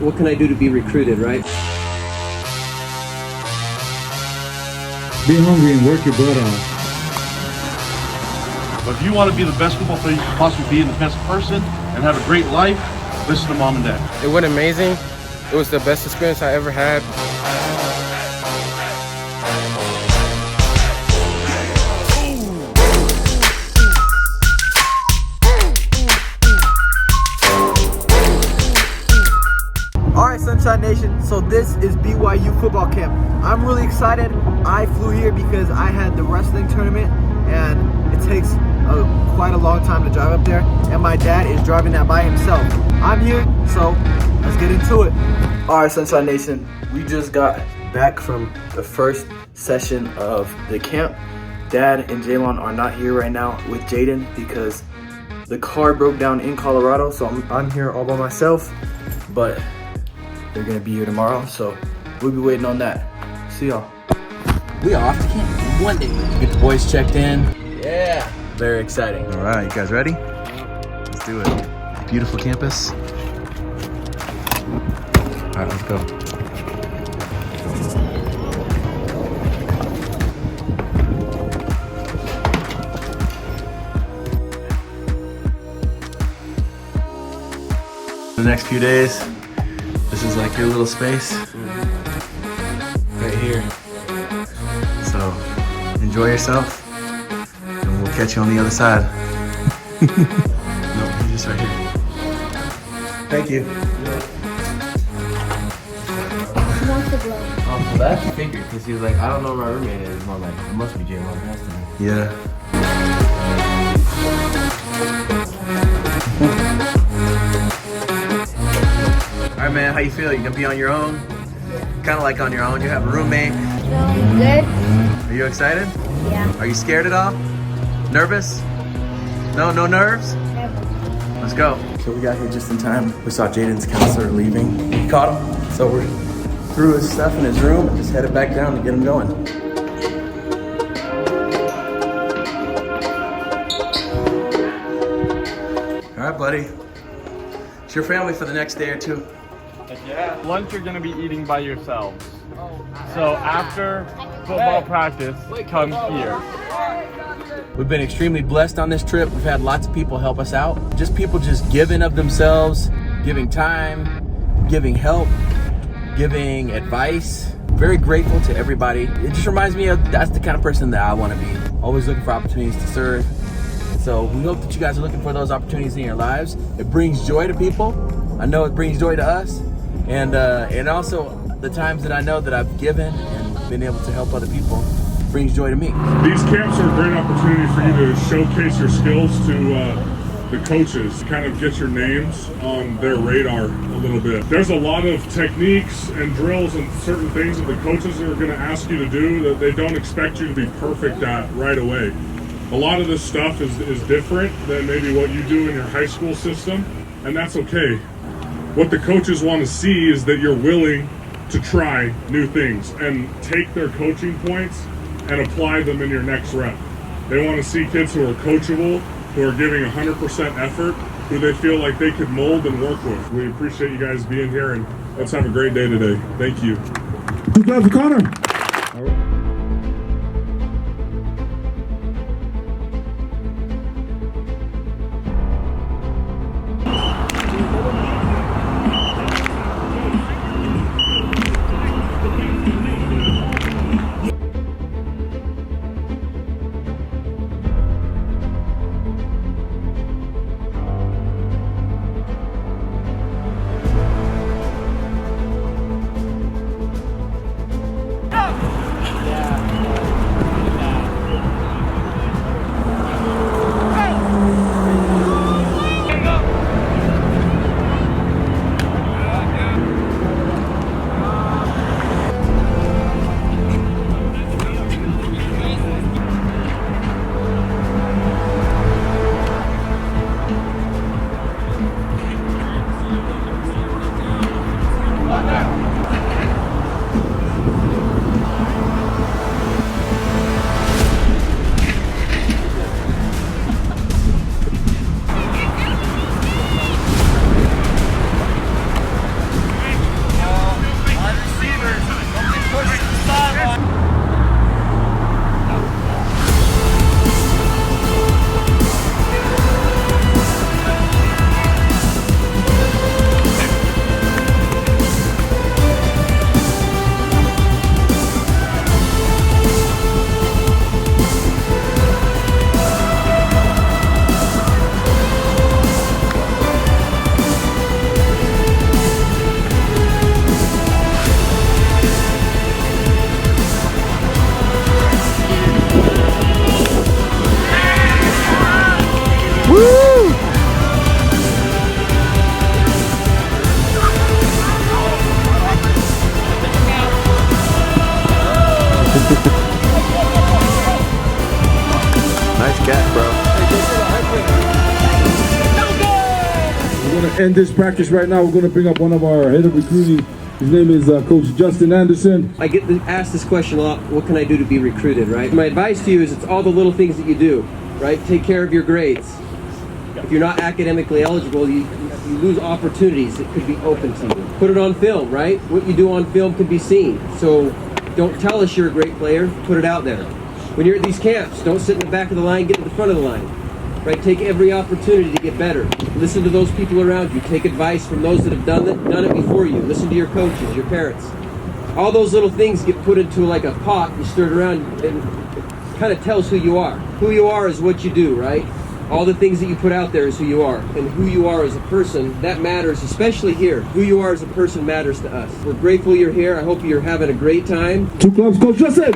What can I do to be recruited, right? Be hungry and work your butt off. But if you want to be the best football player you can possibly be and the best person and have a great life, listen to mom and dad. It went amazing. It was the best experience I ever had. Alright, Sunshine Nation, so this is BYU Football Camp. I'm really excited. I flew here because I had the wrestling tournament and it takes quite a long time to drive up there, and my dad is driving that by himself. I'm here, so let's get into it. Alright, Sunshine Nation, we just got back from the first session of the camp. Dad and Jaylon are not here right now with Jayden because the car broke down in Colorado, so I'm here all by myself, but they're gonna be here tomorrow, so we'll be waiting on that. See y'all. We are off to camp one day. Get the boys checked in. Yeah. Very exciting. All right, you guys ready? Let's do it. Beautiful campus. All right, let's go. The next few days, this is like your little space right here. So enjoy yourself. We'll catch you on the other side. No, you're just right here. Thank you. Oh, so that's figured, because he was like, I don't know where my roommate is. More like, it must be Jaylon. It has to be. Yeah. All right, man, how you feel? You gonna be on your own? Kind of like on your own. You have a roommate. Feeling good? Are you excited? Yeah. Are you scared at all? Nervous? No nerves? Never. Let's go. So we got here just in time. We saw Jayden's counselor leaving. We caught him. So we're threw his stuff in his room and just headed back down to get him going. All right, buddy. It's your family for the next day or two. Yeah. Lunch you're gonna be eating by yourselves. So after football practice, come here. We've been extremely blessed on this trip. We've had lots of people help us out. Just people just giving of themselves, giving time, giving help, giving advice. Very grateful to everybody. It just reminds me of that's the kind of person that I want to be. Always looking for opportunities to serve. So we hope that you guys are looking for those opportunities in your lives. It brings joy to people. I know it brings joy to us. And also the times that I know that I've given and been able to help other people brings joy to me. These camps are a great opportunity for you to showcase your skills to the coaches, kind of get your names on their radar a little bit. There's a lot of techniques and drills and certain things that the coaches are going to ask you to do that they don't expect you to be perfect at right away. A lot of this stuff is different than maybe what you do in your high school system, and that's okay. What the coaches want to see is that you're willing to try new things and take their coaching points and apply them in your next rep. They want to see kids who are coachable, who are giving 100% effort, who they feel like they could mold and work with. We appreciate you guys being here, and let's have a great day today. Thank you. Good job for Connor. Nice catch, bro. We're going to end this practice right now. We're going to bring up one of our head of recruiting. His name is Coach Justin Anderson. I get asked this question a lot, what can I do to be recruited, right? My advice to you is it's all the little things that you do, right? Take care of your grades. If you're not academically eligible, you lose opportunities that could be open to you. Put it on film, right? What you do on film can be seen. So don't tell us you're a great player, put it out there. When you're at these camps, don't sit in the back of the line, get to the front of the line. Right? Take every opportunity to get better. Listen to those people around you. Take advice from those that have done it before you. Listen to your coaches, your parents. All those little things get put into like a pot, you stir it around, and it kind of tells who you are. Who you are is what you do, right? All the things that you put out there is who you are. And who you are as a person, that matters, especially here. Who you are as a person matters to us. We're grateful you're here. I hope you're having a great time. Two clubs, Coach Justin.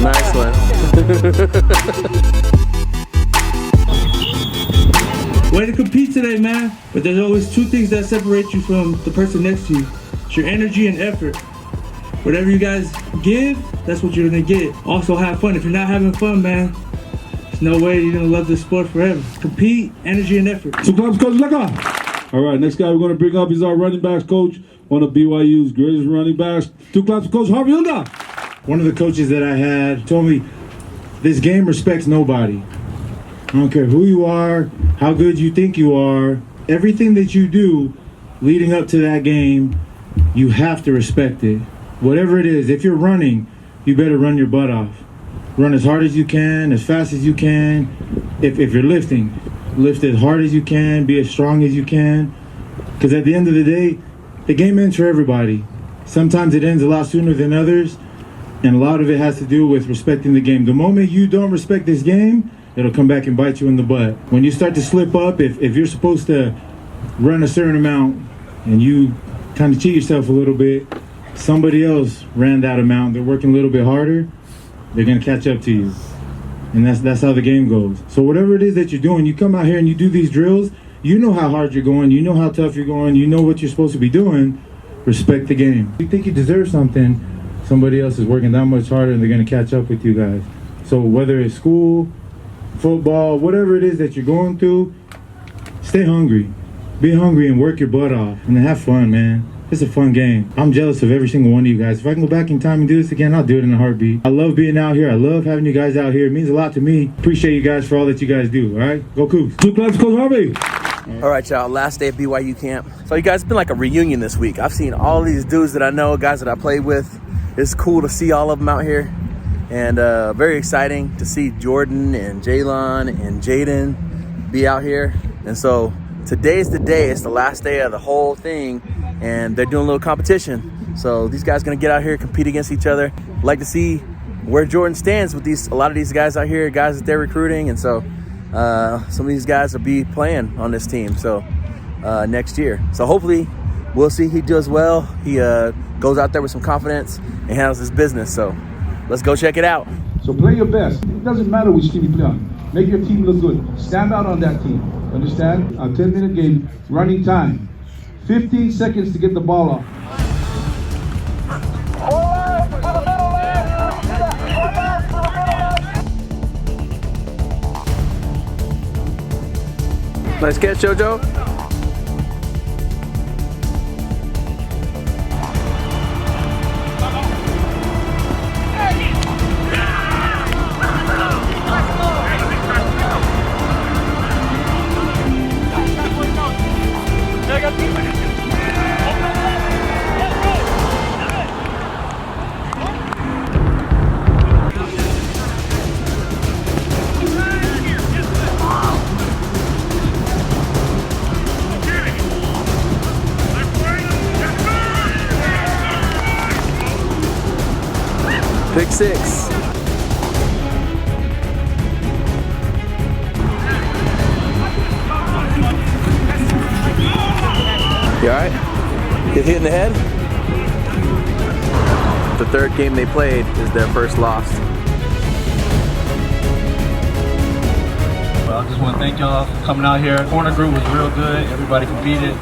Nice one. Way to compete today, man. But there's always two things that separate you from the person next to you. It's your energy and effort. Whatever you guys give, that's what you're gonna get. Also have fun. If you're not having fun, man, there's no way you're gonna love this sport forever. Compete, energy, and effort. Two clubs, Coach Laka. All right, next guy we're going to bring up is our running backs coach, one of BYU's greatest running backs. Two clubs, Coach Harvey Hilda. One of the coaches that I had told me, this game respects nobody. I don't care who you are, how good you think you are, everything that you do leading up to that game, you have to respect it. Whatever it is, if you're running, you better run your butt off. Run as hard as you can, as fast as you can. If you're lifting, lift as hard as you can, be as strong as you can. Because at the end of the day, the game ends for everybody. Sometimes it ends a lot sooner than others. And a lot of it has to do with respecting the game. The moment you don't respect this game, it'll come back and bite you in the butt. When you start to slip up, if you're supposed to run a certain amount and you kind of cheat yourself a little bit, somebody else ran that amount, they're working a little bit harder, they're gonna catch up to you. And that's how the game goes. So whatever it is that you're doing, you come out here and you do these drills, you know how hard you're going, you know how tough you're going, you know what you're supposed to be doing, respect the game. If you think you deserve something, somebody else is working that much harder and they're going to catch up with you guys. So whether it's school, football, whatever it is that you're going through, stay hungry. Be hungry and work your butt off and have fun, man. It's a fun game. I'm jealous of every single one of you guys. If I can go back in time and do this again, I'll do it in a heartbeat. I love being out here. I love having you guys out here. It means a lot to me. Appreciate you guys for all that you guys do, all right? Go Cougs. Two clubs, Coach Harvey. All right, y'all, last day of BYU camp. So you guys, it's been like a reunion this week. I've seen all these dudes that I know, guys that I played with. It's cool to see all of them out here. And very exciting to see Jordan and Jaylon and Jayden be out here. And so today's the day. It's the last day of the whole thing. And they're doing a little competition. So these guys gonna get out here, compete against each other. Like to see where Jordan stands with a lot of these guys out here, guys that they're recruiting. And so some of these guys will be playing on this team next year. So hopefully we'll see he does well. He goes out there with some confidence and handles his business. So let's go check it out. So play your best. It doesn't matter which team you play on. Make your team look good. Stand out on that team. Understand? A 10-minute game, running time. 15 seconds to get the ball off. Nice catch, JoJo. Pick 6. You alright? Get hit in the head? The third game they played is their first loss. Well, I just want to thank y'all for coming out here. Corner group was real good. Everybody competed.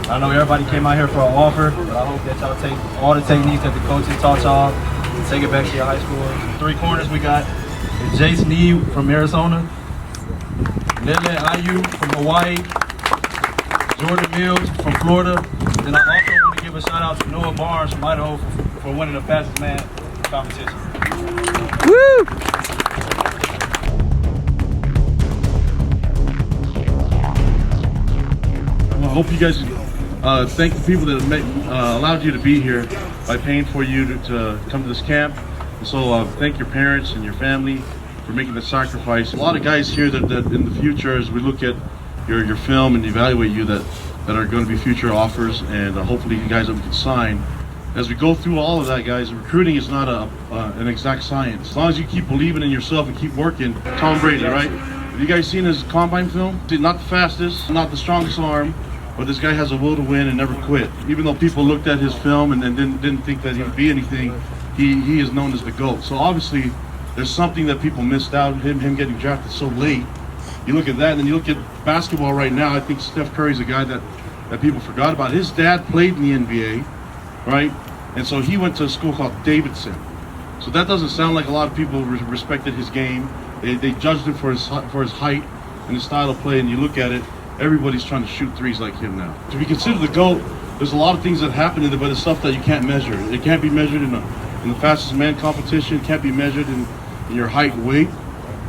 I know everybody came out here for an offer, but I hope that y'all take all the techniques that the coaches taught y'all and take it back to your high school. 3 corners we got is Jace Nee from Arizona, Lele Ayu from Hawaii, Jordan Mills from Florida, and I also want to give a shout out to Noah Barnes from Idaho for winning the fastest man competition. Woo! Well, I hope you guys thank the people that allowed you to be here by paying for you to come to this camp. And so thank your parents and your family for making the sacrifice. A lot of guys here that in the future, as we look at your film and evaluate you, that are going to be future offers, and hopefully you guys that we can sign. As we go through all of that, guys, recruiting is not an exact science. As long as you keep believing in yourself and keep working. Tom Brady, right? Have you guys seen his combine film? Not the fastest, not the strongest arm, but this guy has a will to win and never quit. Even though people looked at his film and didn't think that he would be anything, he is known as the GOAT. So obviously, there's something that people missed out, him getting drafted so late. You look at that, and then you look at basketball right now. I think Steph Curry's a guy that people forgot about. His dad played in the NBA, right? And so he went to a school called Davidson. So that doesn't sound like a lot of people respected his game. They judged him for his height and his style of play. And you look at it, everybody's trying to shoot threes like him now. To be considered the GOAT, there's a lot of things that happen in there, but it's stuff that you can't measure. It can't be measured in the fastest man competition. It can't be measured in your height and weight.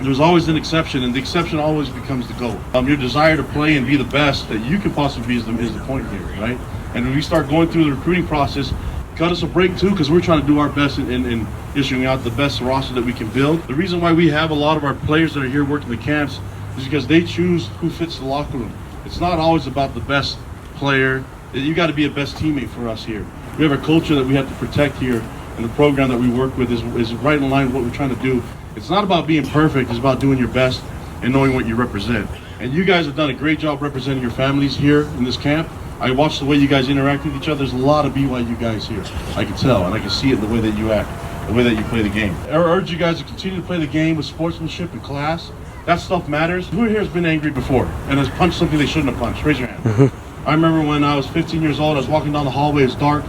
There's always an exception, and the exception always becomes the GOAT. Your desire to play and be the best that you can possibly be is the point here, right? And when we start going through the recruiting process, cut us a break too, because we're trying to do our best in issuing out the best roster that we can build. The reason why we have a lot of our players that are here working the camps is because they choose who fits the locker room. It's not always about the best player. You got to be a best teammate for us here. We have a culture that we have to protect here, and the program that we work with is right in line with what we're trying to do. It's not about being perfect, it's about doing your best and knowing what you represent. And you guys have done a great job representing your families here in this camp. I watched the way you guys interact with each other. There's a lot of BYU guys here. I can tell, and I can see it in the way that you act, the way that you play the game. I urge you guys to continue to play the game with sportsmanship and class. That stuff matters. Who here has been angry before and has punched something they shouldn't have punched? Raise your hand. I remember when I was 15 years old, I was walking down the hallway, it's dark,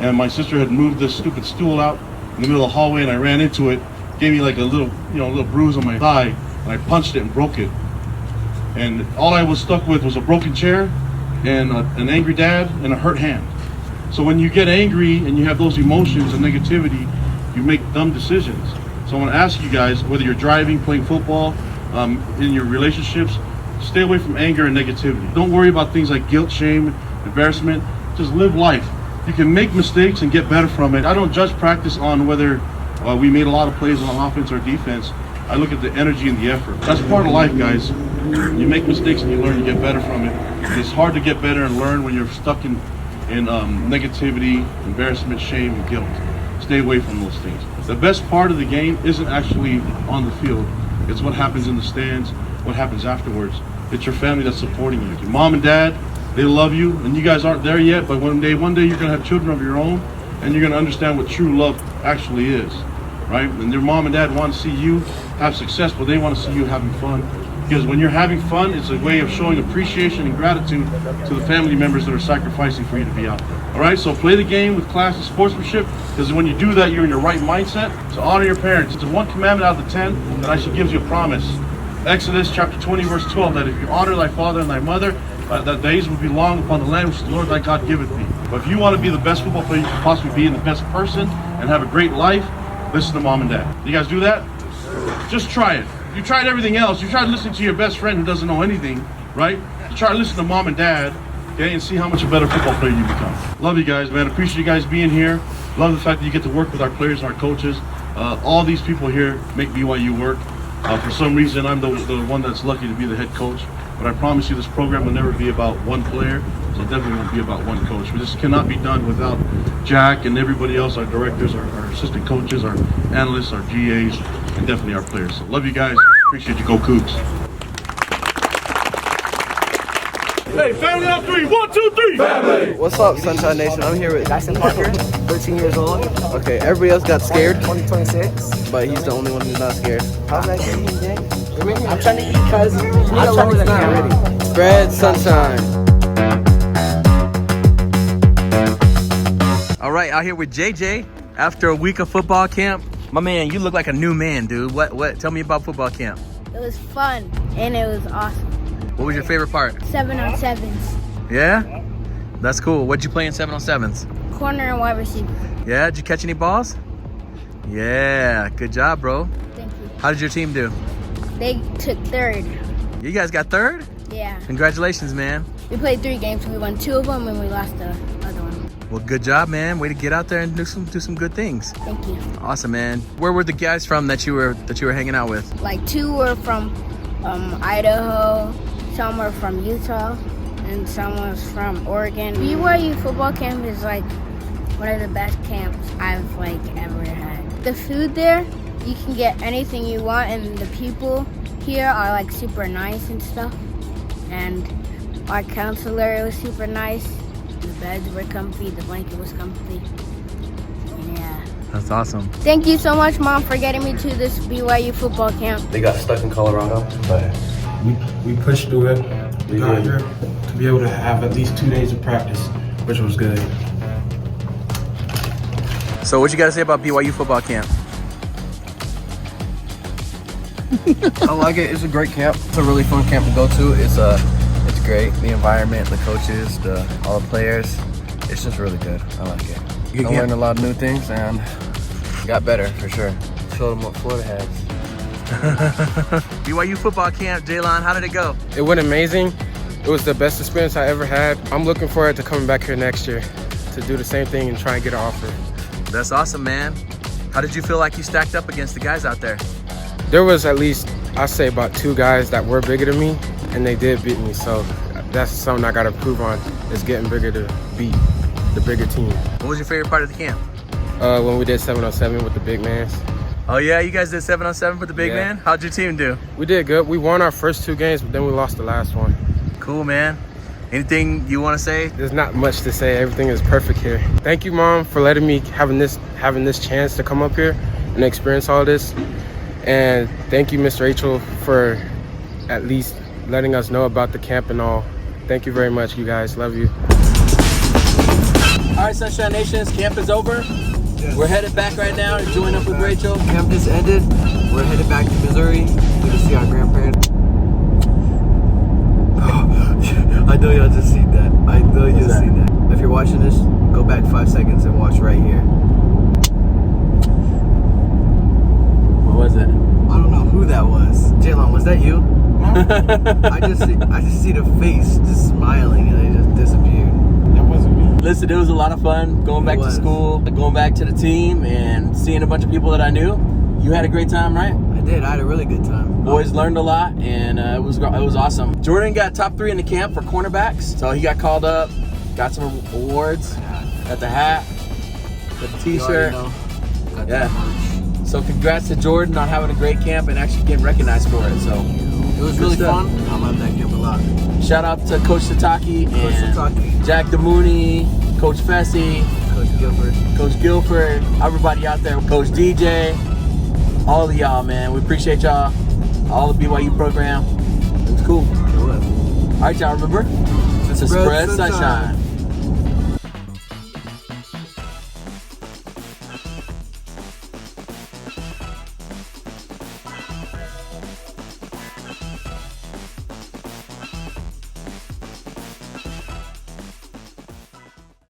and my sister had moved this stupid stool out in the middle of the hallway, and I ran into it. Gave me like a little bruise on my thigh, and I punched it and broke it. And all I was stuck with was a broken chair and an angry dad and a hurt hand. So when you get angry and you have those emotions and negativity, you make dumb decisions. So I want to ask you guys, whether you're driving, playing football, in your relationships, stay away from anger and negativity. Don't worry about things like guilt, shame, embarrassment. Just live life. You can make mistakes and get better from it. I don't judge practice on whether we made a lot of plays on offense or defense. I look at the energy and the effort. That's part of life, guys. You make mistakes and you learn, you get better from it. It's hard to get better and learn when you're stuck in negativity, embarrassment, shame, and guilt. Stay away from those things. The best part of the game isn't actually on the field. It's what happens in the stands, what happens afterwards. It's your family that's supporting you. Your mom and dad, they love you, and you guys aren't there yet, but one day you're gonna have children of your own, and you're gonna understand what true love actually is, right? And your mom and dad want to see you have success, but they want to see you having fun. Because when you're having fun, it's a way of showing appreciation and gratitude to the family members that are sacrificing for you to be out there. All right, so play the game with class and sportsmanship, because when you do that, you're in your right mindset. So honor your parents. It's one commandment out of the 10 that actually gives you a promise. Exodus chapter 20, verse 12, that if you honor thy father and thy mother, that days will be long upon the land which the Lord thy God giveth thee. But if you want to be the best football player you can possibly be and the best person and have a great life, listen to mom and dad. You guys do that? Just try it. You tried everything else. You tried listening to your best friend who doesn't know anything, right? You try to listen to mom and dad, okay, and see how much a better football player you become. Love you guys, man. Appreciate you guys being here. Love the fact that you get to work with our players and our coaches. All these people here make BYU work. For some reason, I'm the one that's lucky to be the head coach. But I promise you, this program will never be about one player. It's So it definitely won't be about one coach. This cannot be done without Jack and everybody else, our directors, our assistant coaches, our analysts, our GAs, and definitely our players. So love you guys. Appreciate you. Go Cougs. Hey, family on three. 1, 2, 3. Family. What's up, Sunshine Nation? I'm here with Dyson Parker, 13 years old. Okay, everybody else got scared. 2026. But he's the only one who's not scared. How's that game, Jay? I'm trying to eat because I'm trying to get ready. Spread sunshine. All right, out here with JJ after a week of football camp. My man, you look like a new man, dude. What? Tell me about football camp. It was fun and it was awesome. What was your favorite part? 7-on-7s. Yeah? That's cool. What'd you play in 7-on-7s? Corner and wide receiver. Yeah? Did you catch any balls? Yeah. Good job, bro. Thank you. How did your team do? They took third. You guys got third? Yeah. Congratulations, man. We played 3 games. We won 2 of them and we lost the other one. Well, good job, man. Way to get out there and do some good things. Thank you. Awesome, man. Where were the guys from that you were hanging out with? Like 2 were from Idaho. Some were from Utah, and some was from Oregon. BYU football camp is like one of the best camps I've ever had. The food there, you can get anything you want, and the people here are super nice and stuff. And our counselor was super nice. The beds were comfy, the blanket was comfy. Yeah. That's awesome. Thank you so much, Mom, for getting me to this BYU football camp. They got stuck in Colorado, but we pushed through it. We got here to be able to have at least 2 days of practice, which was good. So what you got to say about BYU football camp? I like it. It's a great camp. It's a really fun camp to go to. It's great. The environment, the coaches, all the players. It's just really good. I like it. I learned a lot of new things and got better for sure. Showed them what Florida has. BYU football camp, Jaylon, how did it go? It went amazing. It was the best experience I ever had. I'm looking forward to coming back here next year to do the same thing and try and get an offer. That's awesome, man. How did you feel like you stacked up against the guys out there? There was at least, I'd say about 2 guys that were bigger than me, and they did beat me. So that's something I got to improve on, is getting bigger to beat the bigger team. What was your favorite part of the camp? When we did 7-on-7 with the big mans. Oh yeah, you guys did 7-on-7 with the big man? How'd your team do? We did good. We won our first 2 games, but then we lost the last one. Cool, man. Anything you want to say? There's not much to say. Everything is perfect here. Thank you, Mom, for letting me having this chance to come up here and experience all this. And thank you, Miss Rachel, for at least letting us know about the camp and all. Thank you very much, you guys. Love you. All right, Sunshine Nations, camp is over. We're headed back right now to join up with Rachel. Camp just ended. We're headed back to Missouri to see our grandparents. I know y'all just seen that. I know you just seen that. If you're watching this, go back 5 seconds and watch right here. What was it? I don't know who that was. Jaylon, was that you? I just see the face just smiling and it just disappeared. That wasn't me. Listen, it was a lot of fun going back to school, going back to the team, and seeing a bunch of people that I knew. You had a great time, right? I did. I had a really good time. Boys learned a lot, and it was awesome. Jordan got top 3 in the camp for cornerbacks, so he got called up, got some awards, got the hat, got the t-shirt. Yeah. So congrats to Jordan on having a great camp and actually getting recognized for it. So it was really fun. I love that camp a lot. Shout out to Coach Sataki and Jack DeMooney, Coach Fessy, Coach Guilford, everybody out there, Coach DJ, all of y'all, man. We appreciate y'all, all the BYU program. It was cool. All right, y'all, remember? To spread sunshine.